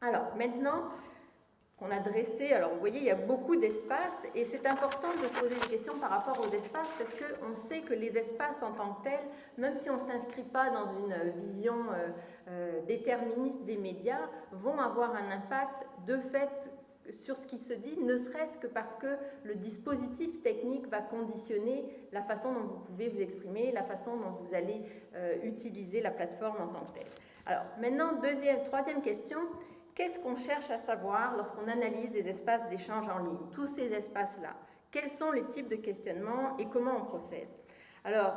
Alors, maintenant qu'on a dressé, alors vous voyez, il y a beaucoup d'espaces et c'est important de se poser des questions par rapport aux espaces parce qu'on sait que les espaces en tant que tels, même si on ne s'inscrit pas dans une vision déterministe des médias, vont avoir un impact de fait sur ce qui se dit, ne serait-ce que parce que le dispositif technique va conditionner la façon dont vous pouvez vous exprimer, la façon dont vous allez utiliser la plateforme en tant que telle. Alors maintenant, troisième question. Qu'est-ce qu'on cherche à savoir lorsqu'on analyse des espaces d'échange en ligne, tous ces espaces-là? Quels sont les types de questionnements et comment on procède? Alors,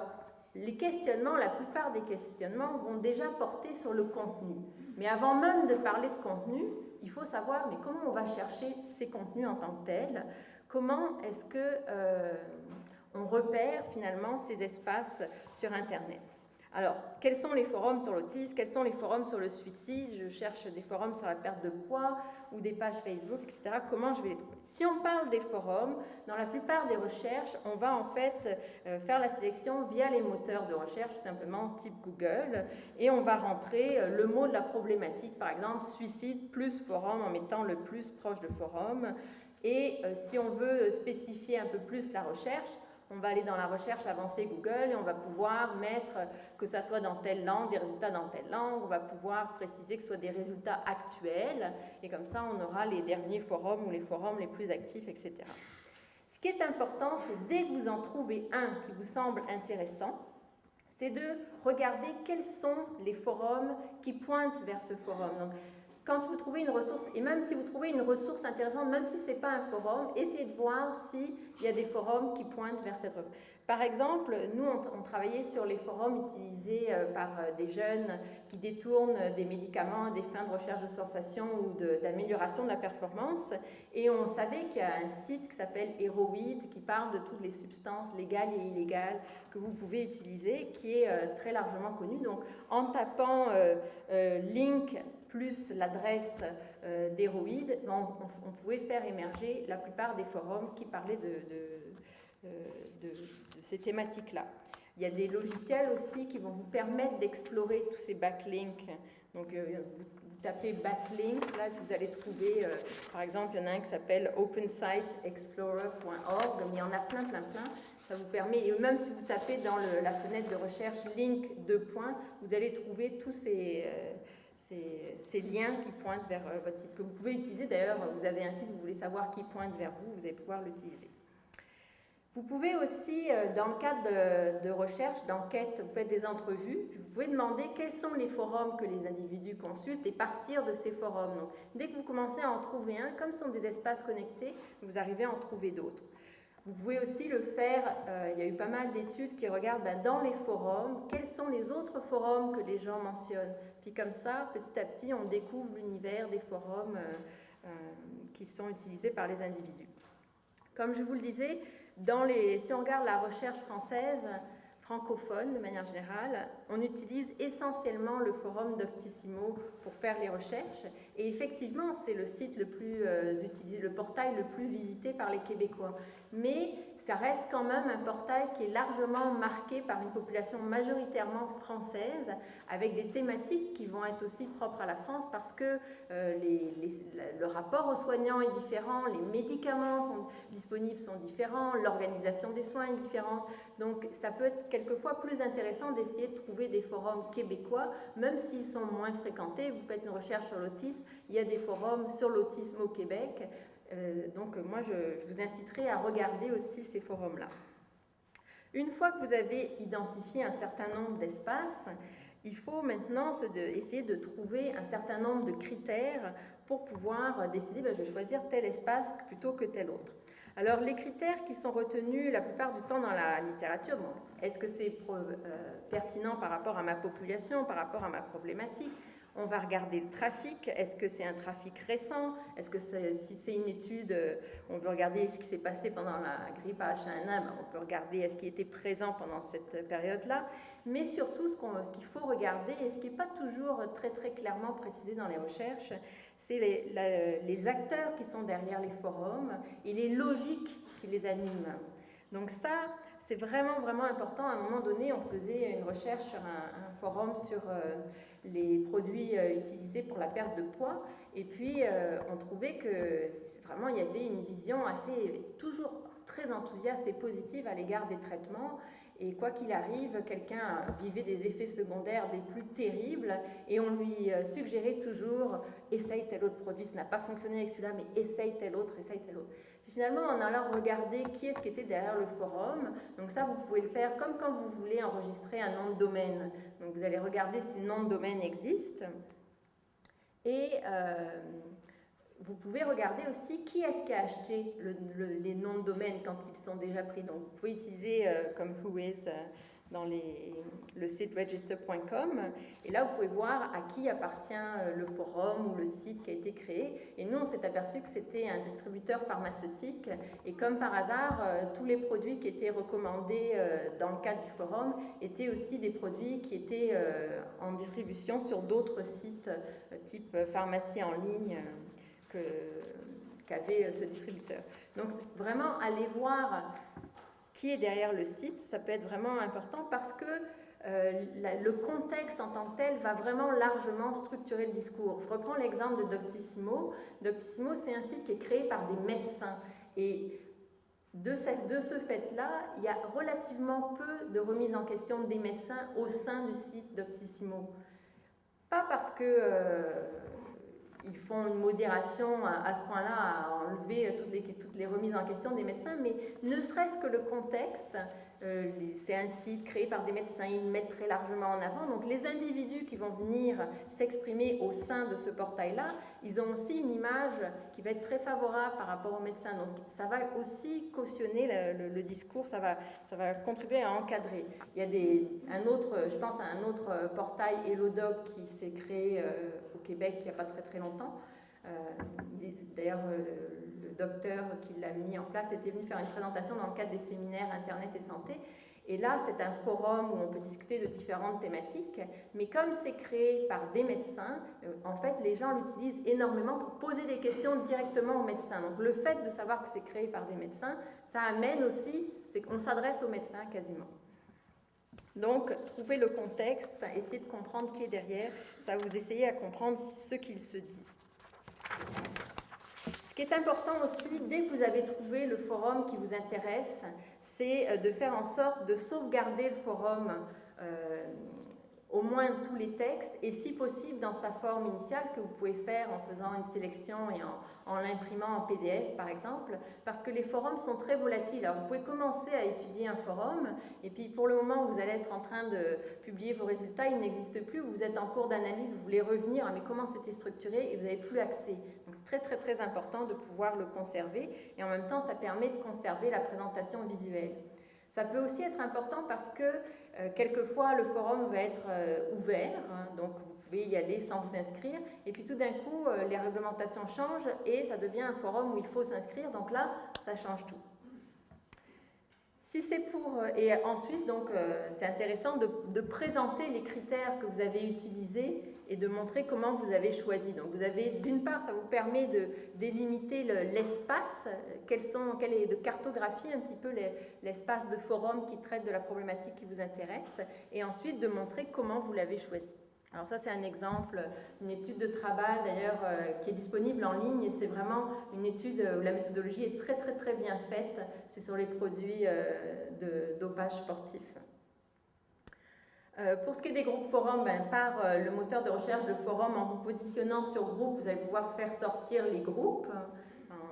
les questionnements, la plupart des questionnements vont déjà porter sur le contenu. Mais avant même de parler de contenu, il faut savoir mais comment on va chercher ces contenus en tant que tels? Comment est-ce qu'on repère finalement ces espaces sur Internet? Alors, quels sont les forums sur l'autisme? Quels sont les forums sur le suicide? Je cherche des forums sur la perte de poids ou des pages Facebook, etc. Comment je vais les trouver? Si on parle des forums, dans la plupart des recherches, on va en fait faire la sélection via les moteurs de recherche, tout simplement type Google, et on va rentrer le mot de la problématique, par exemple suicide plus forum en mettant le plus proche de forum. Et si on veut spécifier un peu plus la recherche, on va aller dans la recherche avancée Google et on va pouvoir mettre que ça soit dans telle langue, des résultats dans telle langue. On va pouvoir préciser que ce soit des résultats actuels et comme ça on aura les derniers forums ou les forums les plus actifs, etc. Ce qui est important, c'est dès que vous en trouvez un qui vous semble intéressant, c'est de regarder quels sont les forums qui pointent vers ce forum. Donc, quand vous trouvez une ressource, et même si vous trouvez une ressource intéressante, même si ce n'est pas un forum, essayez de voir s'il y a des forums qui pointent vers cette ressource. Par exemple, nous, on travaillait sur les forums utilisés par des jeunes qui détournent des médicaments à des fins de recherche de sensations ou d'amélioration de la performance. Et on savait qu'il y a un site qui s'appelle Heroid qui parle de toutes les substances légales et illégales que vous pouvez utiliser, qui est très largement connu. Donc, en tapant link plus l'adresse d'Heroid, on pouvait faire émerger la plupart des forums qui parlaient de ces thématiques-là. Il y a des logiciels aussi qui vont vous permettre d'explorer tous ces backlinks. Donc, vous tapez backlinks, là, vous allez trouver, par exemple, il y en a un qui s'appelle opensiteexplorer.org, mais il y en a plein. Ça vous permet, et même si vous tapez dans la fenêtre de recherche link 2 points, vous allez trouver tous ces liens qui pointent vers votre site, que vous pouvez utiliser. D'ailleurs, vous avez un site, vous voulez savoir qui pointe vers vous, vous allez pouvoir l'utiliser. Vous pouvez aussi, dans le cadre de recherche, d'enquête, vous faites des entrevues, vous pouvez demander quels sont les forums que les individus consultent et partir de ces forums. Donc, dès que vous commencez à en trouver un, comme ce sont des espaces connectés, vous arrivez à en trouver d'autres. Vous pouvez aussi le faire, il y a eu pas mal d'études qui regardent dans les forums, quels sont les autres forums que les gens mentionnent. Puis comme ça, petit à petit, on découvre l'univers des forums qui sont utilisés par les individus. Comme je vous le disais, si on regarde la recherche française, francophone de manière générale, on utilise essentiellement le forum Doctissimo pour faire les recherches. Et effectivement, c'est le site le plus utilisé, le portail le plus visité par les Québécois. Mais ça reste quand même un portail qui est largement marqué par une population majoritairement française, avec des thématiques qui vont être aussi propres à la France parce que le rapport aux soignants est différent, les médicaments disponibles sont différents, l'organisation des soins est différente. Donc ça peut être quelquefois plus intéressant d'essayer de trouver des forums québécois, même s'ils sont moins fréquentés. Vous faites une recherche sur l'autisme, il y a des forums sur l'autisme au Québec. Donc moi, je vous inciterai à regarder aussi ces forums-là. Une fois que vous avez identifié un certain nombre d'espaces, il faut maintenant essayer de trouver un certain nombre de critères pour pouvoir décider, je vais choisir tel espace plutôt que tel autre. Alors, les critères qui sont retenus la plupart du temps dans la littérature, est-ce que c'est pertinent par rapport à ma population, par rapport à ma problématique? On va regarder le trafic. Est-ce que c'est un trafic récent? Est-ce que si c'est une étude, on veut regarder ce qui s'est passé pendant la grippe H1N1, on peut regarder est-ce qu'il était présent pendant cette période-là. Mais surtout, ce qu'il faut regarder, et ce qui n'est pas toujours très clairement précisé dans les recherches, c'est les acteurs qui sont derrière les forums et les logiques qui les animent. Donc ça, c'est vraiment, vraiment important. À un moment donné, on faisait une recherche sur un forum sur les produits utilisés pour la perte de poids. Et puis, on trouvait que vraiment, il y avait une vision assez, toujours très enthousiaste et positive à l'égard des traitements. Et quoi qu'il arrive, quelqu'un vivait des effets secondaires des plus terribles et on lui suggérait toujours « essaye tel autre produit, ça n'a pas fonctionné avec celui-là, mais essaye tel autre, essaye tel autre ». Puis finalement, en allant regarder qui est-ce qui était derrière le forum, donc ça, vous pouvez le faire comme quand vous voulez enregistrer un nom de domaine. Donc vous allez regarder si le nom de domaine existe et vous pouvez regarder aussi qui est-ce qui a acheté les noms de domaine quand ils sont déjà pris. Donc vous pouvez utiliser comme Whois dans le site register.com et là vous pouvez voir à qui appartient le forum ou le site qui a été créé. Et nous on s'est aperçu que c'était un distributeur pharmaceutique et comme par hasard tous les produits qui étaient recommandés dans le cadre du forum étaient aussi des produits qui étaient en distribution sur d'autres sites type pharmacie en ligne qu'avait ce distributeur. Donc vraiment aller voir qui est derrière le site, ça peut être vraiment important parce que le contexte en tant que tel va vraiment largement structurer le discours. Je reprends l'exemple de Doctissimo. Doctissimo, c'est un site qui est créé par des médecins et de ce fait-là, il y a relativement peu de remise en question des médecins au sein du site Doctissimo. Pas parce que ils font une modération à ce point-là, à enlever toutes les remises en question des médecins, mais ne serait-ce que le contexte, c'est un site créé par des médecins, ils le mettent très largement en avant, donc les individus qui vont venir s'exprimer au sein de ce portail-là, ils ont aussi une image qui va être très favorable par rapport aux médecins, donc ça va aussi cautionner le discours, ça va contribuer à encadrer. Il y a je pense à un autre portail, HelloDoc, qui s'est créé au Québec il n'y a pas très longtemps. D'ailleurs, le docteur qui l'a mis en place était venu faire une présentation dans le cadre des séminaires Internet et Santé. Et là, c'est un forum où on peut discuter de différentes thématiques, mais comme c'est créé par des médecins, en fait, les gens l'utilisent énormément pour poser des questions directement aux médecins. Donc, le fait de savoir que c'est créé par des médecins, ça amène aussi, c'est qu'on s'adresse aux médecins quasiment. Donc, trouver le contexte, essayer de comprendre qui est derrière, ça va vous essayer à comprendre ce qu'il se dit. Ce qui est important aussi, dès que vous avez trouvé le forum qui vous intéresse, c'est de faire en sorte de sauvegarder le forum, au moins tous les textes, et si possible dans sa forme initiale, ce que vous pouvez faire en faisant une sélection et en l'imprimant en PDF par exemple, parce que les forums sont très volatiles. Alors vous pouvez commencer à étudier un forum, et puis pour le moment où vous allez être en train de publier vos résultats, il n'existe plus, vous êtes en cours d'analyse, vous voulez revenir, mais comment c'était structuré, et vous n'avez plus accès. Donc c'est très important de pouvoir le conserver, et en même temps ça permet de conserver la présentation visuelle. Ça peut aussi être important parce que quelquefois le forum va être ouvert, hein, donc vous pouvez y aller sans vous inscrire, et puis tout d'un coup les réglementations changent et ça devient un forum où il faut s'inscrire, donc là ça change tout. Si c'est et ensuite, donc, c'est intéressant de présenter les critères que vous avez utilisés et de montrer comment vous avez choisi. Donc, vous avez, d'une part, ça vous permet de délimiter l'espace, de cartographier un petit peu l'espace de forum qui traite de la problématique qui vous intéresse, et ensuite de montrer comment vous l'avez choisi. Alors ça, c'est un exemple, une étude de travail d'ailleurs qui est disponible en ligne et c'est vraiment une étude où la méthodologie est très bien faite. C'est sur les produits de dopage sportif. Pour ce qui est des groupes forums, par le moteur de recherche de forum, en vous positionnant sur groupe, vous allez pouvoir faire sortir les groupes.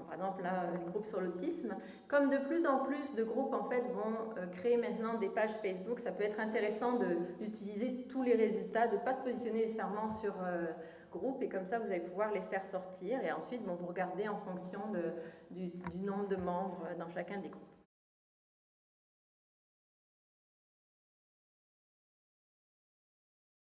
Par exemple, là, les groupes sur l'autisme. Comme de plus en plus de groupes en fait, vont créer maintenant des pages Facebook, ça peut être intéressant d'utiliser tous les résultats, de ne pas se positionner nécessairement sur groupe, et comme ça, vous allez pouvoir les faire sortir. Et ensuite, vous regardez en fonction du nombre de membres dans chacun des groupes.